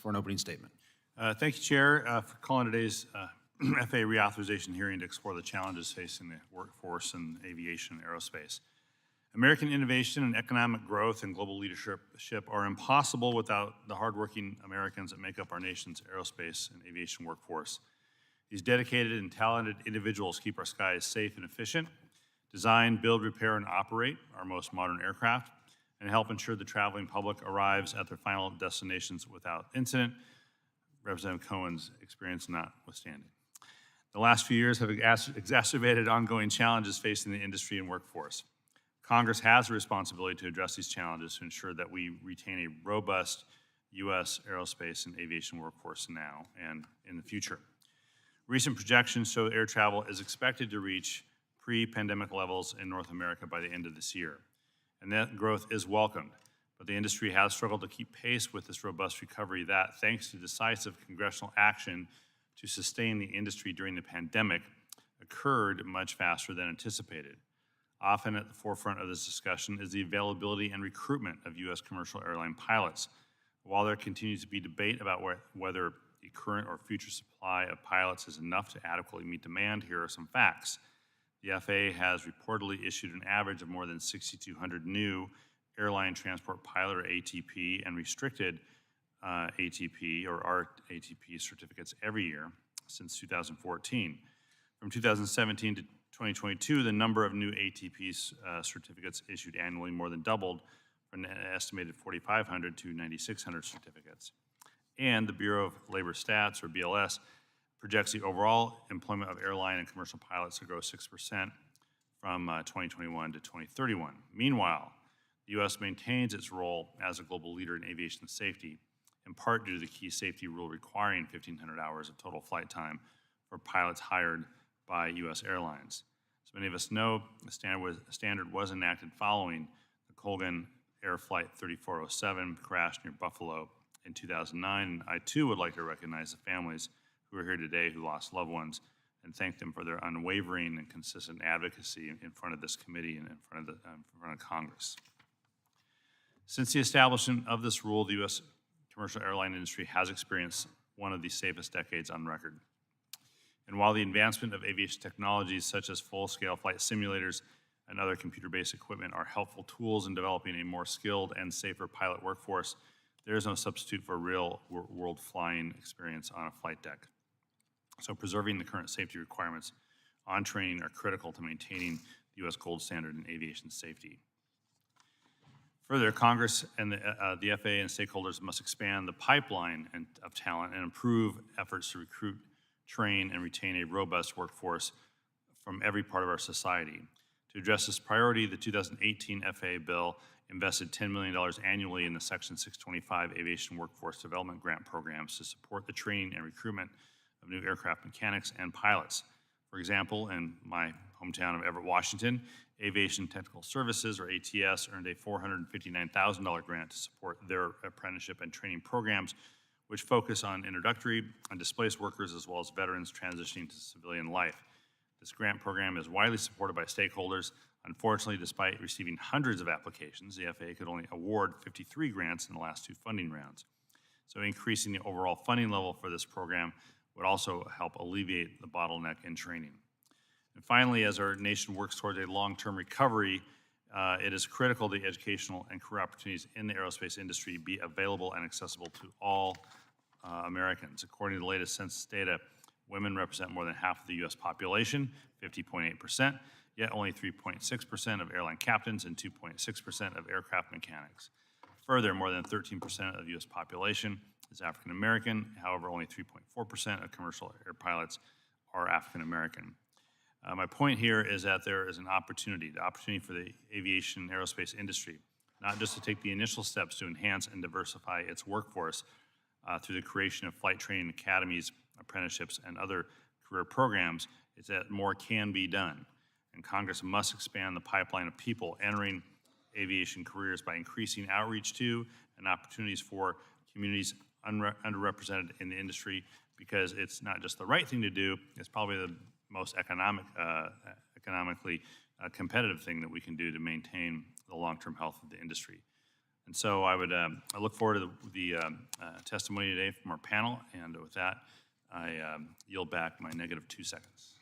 for an opening statement. Thank you, Chair, for calling today's FAA reauthorization hearing to explore the challenges facing the workforce in aviation and aerospace. American innovation and economic growth and global leadership are impossible without the hardworking Americans that make up our nation's aerospace and aviation workforce. These dedicated and talented individuals keep our skies safe and efficient, design, build, repair, and operate our most modern aircraft, and help ensure the traveling public arrives at their final destinations without incident, Representative Cohen's experience notwithstanding. The last few years have exacerbated ongoing challenges facing the industry and workforce. Congress has a responsibility to address these challenges to ensure that we retain a robust U.S. aerospace and aviation workforce now and in the future. Recent projections show air travel is expected to reach pre-pandemic levels in North America by the end of this year, and that growth is welcomed. But the industry has struggled to keep pace with this robust recovery that, thanks to decisive congressional action to sustain the industry during the pandemic, occurred much faster than anticipated. Often at the forefront of this discussion is the availability and recruitment of U.S. commercial airline pilots. While there continues to be debate about whether the current or future supply of pilots is enough to adequately meet demand, here are some facts. The FAA has reportedly issued an average of more than 6,200 new airline transport pilot or ATP and restricted ATP or RATP certificates every year since 2014. From 2017 to 2022, the number of new ATP certificates issued annually more than doubled from an estimated 4,500 to 9,600 certificates. And the Bureau of Labor Stats, or BLS, projects the overall employment of airline and commercial pilots to grow 6% from 2021 to 2031. Meanwhile, the U.S. maintains its role as a global leader in aviation safety, in part due to the key safety rule requiring 1,500 hours of total flight time for pilots hired by U.S. airlines. As many of us know, the standard was enacted following the Colgan Air Flight 3407 crash near Buffalo in 2009. And I too would like to recognize the families who are here today who lost loved ones and thank them for their unwavering and consistent advocacy in front of this committee and in front of Congress. Since the establishment of this rule, the U.S. commercial airline industry has experienced one of the safest decades on record. And while the advancement of aviation technologies such as full-scale flight simulators and other computer-based equipment are helpful tools in developing a more skilled and safer pilot workforce, there is no substitute for real-world flying experience on a flight deck. So preserving the current safety requirements on training are critical to maintaining the U.S. gold standard in aviation safety. Further, Congress and the FAA and stakeholders must expand the pipeline of talent and improve efforts to recruit, train, and retain a robust workforce from every part of our society. To address this priority, the 2018 FAA bill invested $10 million annually in the Section 625 Aviation Workforce Development Grant programs to support the training and recruitment of new aircraft mechanics and pilots. For example, in my hometown of Everett, Washington, Aviation Technical Services, or ATS, earned a $459,000 grant to support their apprenticeship and training programs, which focus on introductory and displaced workers as well as veterans transitioning to civilian life. This grant program is widely supported by stakeholders. Unfortunately, despite receiving hundreds of applications, the FAA could only award 53 grants in the last two funding rounds. So increasing the overall funding level for this program would also help alleviate the bottleneck in training. And finally, as our nation works towards a long-term recovery, it is critical that educational and career opportunities in the aerospace industry be available and accessible to all Americans. According to the latest census data, women represent more than half of the U.S. population, 50.8%, yet only 3.6% of airline captains and 2.6% of aircraft mechanics. Further, more than 13% of the U.S. population is African American. However, only 3.4% of commercial air pilots are African American. My point here is that there is an opportunity, the opportunity for the aviation aerospace industry, not just to take the initial steps to enhance and diversify its workforce through the creation of flight training academies, apprenticeships, and other career programs, is that more can be done. And Congress must expand the pipeline of people entering aviation careers by increasing outreach to and opportunities for communities underrepresented in the industry, because it's not just the right thing to do, it's probably the most economically competitive thing that we can do to maintain the long-term health of the industry. And so I look forward to the testimony today from our panel, and with that, I yield back my -2 seconds.